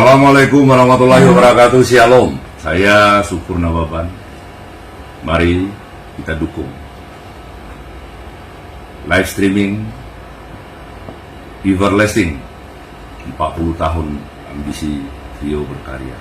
Assalamualaikum warahmatullahi wabarakatuh. Shalom. Saya Supurna Baban. Mari kita dukung live streaming Everlasting 40 tahun Ambisi Trio berkarya.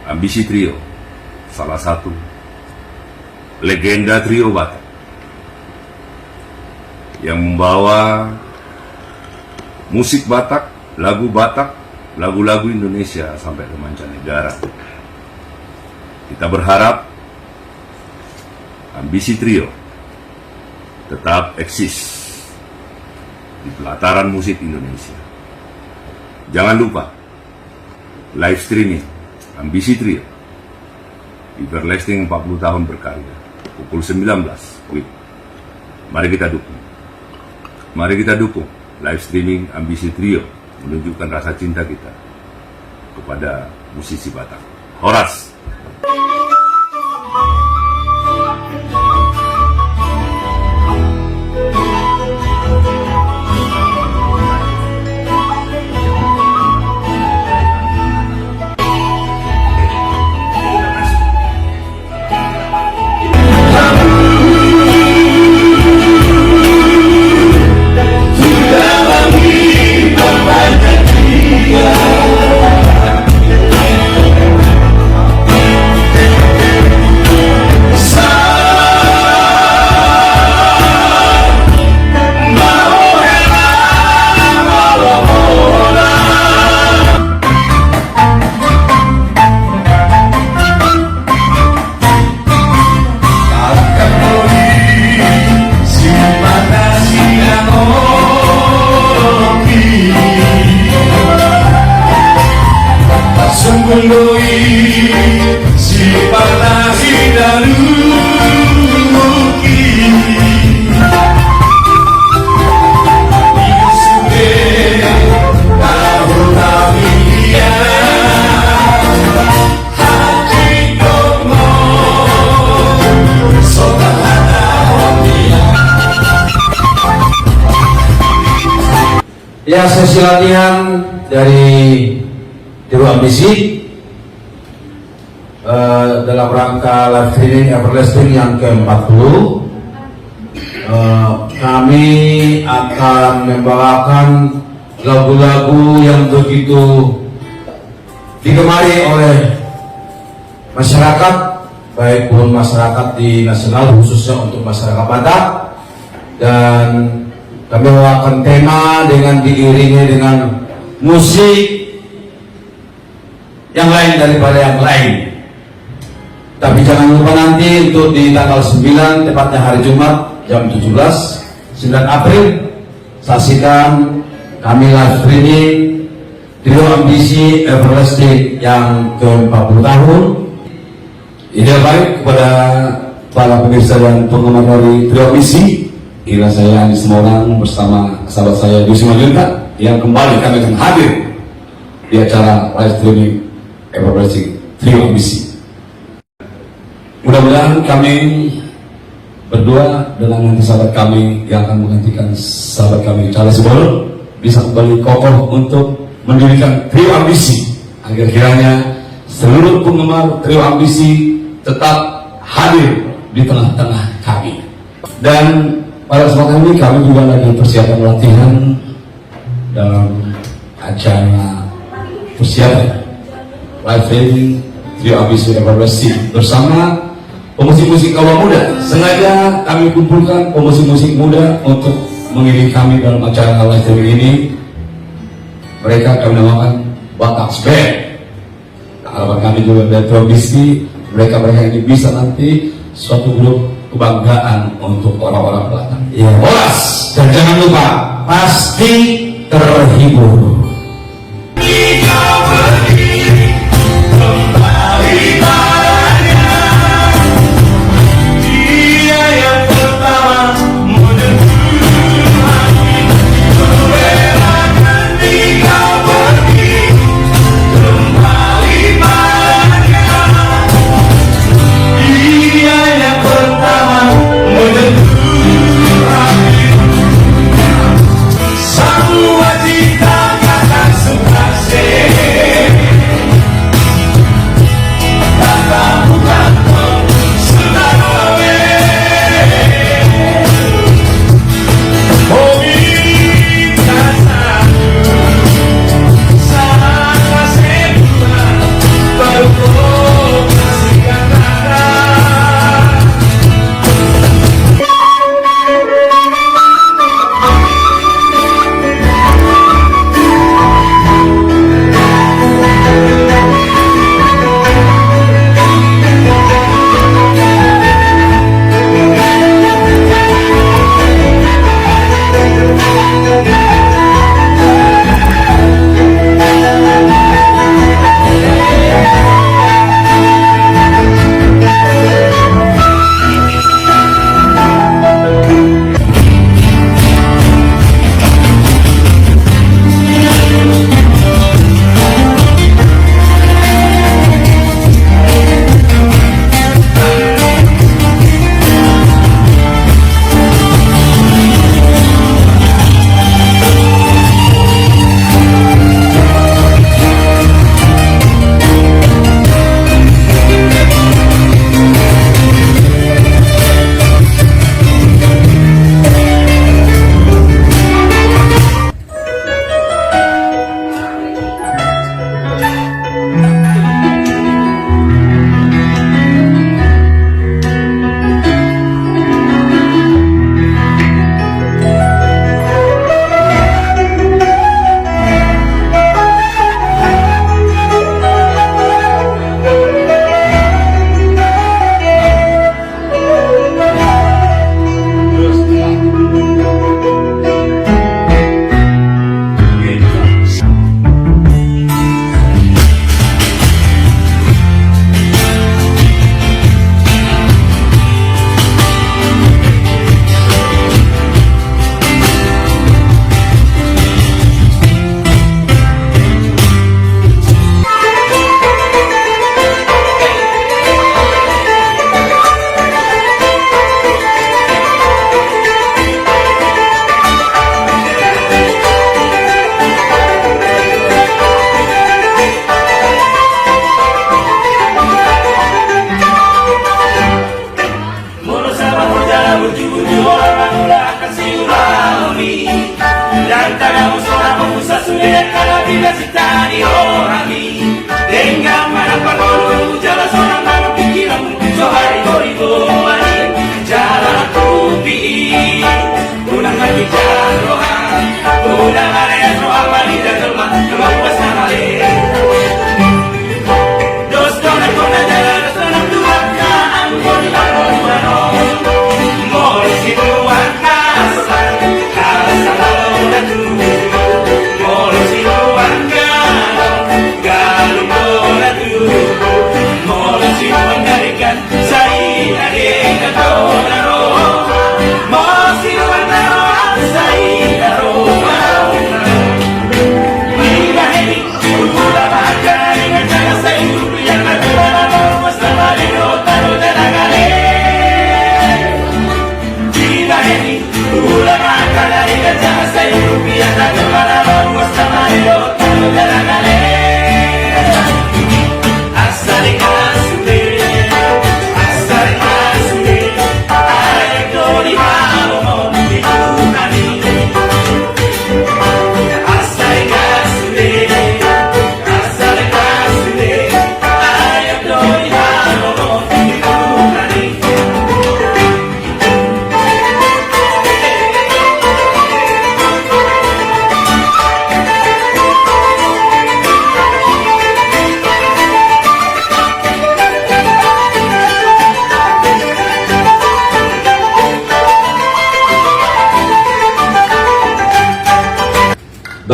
Ambisi Trio salah satu legenda trio Batak yang membawa musik Batak, lagu Batak, lagu-lagu Indonesia sampai ke mancanegara. Kita berharap Ambisi Trio tetap eksis di pelataran musik Indonesia. Jangan lupa live streaming Ambisi Trio Everlasting 40 tahun berkarya pukul 19 WIB. Mari kita dukung. Mari kita dukung live streaming Ambisi Trio, menunjukkan rasa cinta kita kepada musisi Batak. Horas. Ya, sesi latihan dari Trio Ambisi dalam rangka live streaming Everlasting yang ke-40. Kami akan membawakan lagu-lagu yang begitu digemari oleh masyarakat, baik pun masyarakat di nasional, khususnya untuk masyarakat Batak. Dan kami membawakan tema dengan diiringi dengan musik yang lain daripada yang lain. Tapi jangan lupa nanti untuk di tanggal 9, tepatnya hari Jumat jam 17, 9 April, saksikan kami live streaming Trio Ambisi Everlasting yang ke-40 tahun. Ini baik kepada para pemirsa dan penggemar dari Trio Ambisi. Inilah saya Andi Semorang bersama sahabat saya Yusi Majunta yang kembali kami akan hadir di acara live streaming Everlasting Trio Ambisi. Mudah-mudahan kami berdua dengan nanti sahabat kami yang akan menggantikan sahabat kami Charles Bolon bisa kembali kokoh untuk mendirikan Trio Ambisi, agar kiranya seluruh penggemar Trio Ambisi tetap hadir di tengah-tengah kami. Dan pada kesempatan ini kami juga lagi persiapan latihan dalam acara persiapan live streaming Trio Ambisi Everlasting bersama pemusik-musik kaum muda. Sengaja kami kumpulkan pemusik-musik muda untuk mengiringi kami dalam acara live streaming ini. Mereka kami namakan Batak Band. Harapan kami juga dari Trio Ambisi, mereka ini bisa nanti suatu grup kebanggaan untuk orang-orang Batak. Ya, Horas. Dan jangan lupa pasti terhibur. Semua cita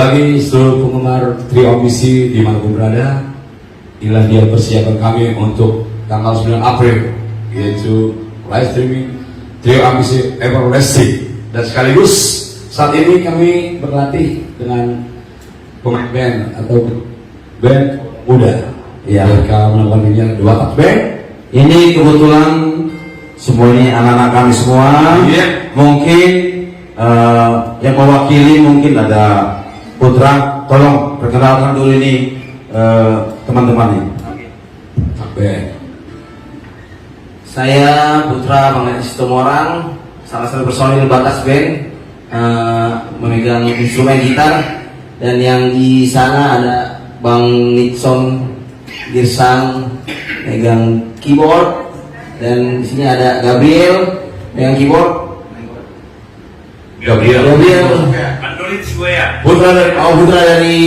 bagi seluruh penggemar Trio Ambisi dimanapun berada, inilah dia persiapan kami untuk tanggal 9 April, yaitu live streaming Trio Ambisi Everlasting. Dan sekaligus saat ini kami berlatih dengan pemain band atau band muda. Iya. Mereka melakukan ini dua tak band. Ini kebetulan semua ini anak-anak kami semua. Iya. Mungkin yang mewakili mungkin ada Putra. Tolong perkenalkan dulu ini teman-teman ini. Tak band. Saya Putra Bang Sitomorang, salah satu personil Batas Band, memegang instrumen gitar, dan yang di sana ada Bang Nixon Girsang megang keyboard, dan di sini ada Gabriel megang keyboard. Gabriel Putra dari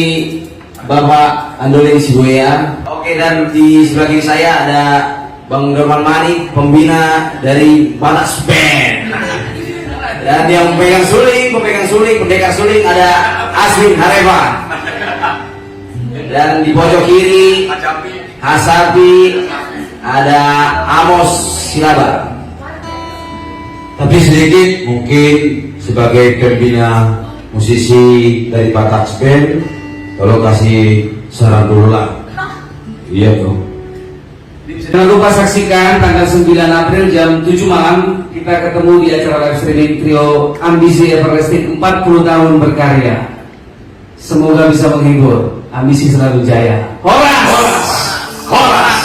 Bapak Andolin Sibuya. Oke, dan di sebelah kiri saya ada Bang Dorman Mani, pembina dari Batas Band. Dan yang pemegang suling, pendekar suling ada Aswin Harevan. Dan di pojok kiri Hasabi ada Amos Silaba. Tapi sedikit mungkin sebagai pembina musisi dari Batak Band, tolong kasih saran dulu lah. Iya dong. Jangan lupa saksikan tanggal 9 April jam 7 malam kita ketemu di acara live streaming Trio Ambisi Everlasting 40 tahun berkarya. Semoga bisa menghibur. Ambisi selalu jaya. Horas! Horas!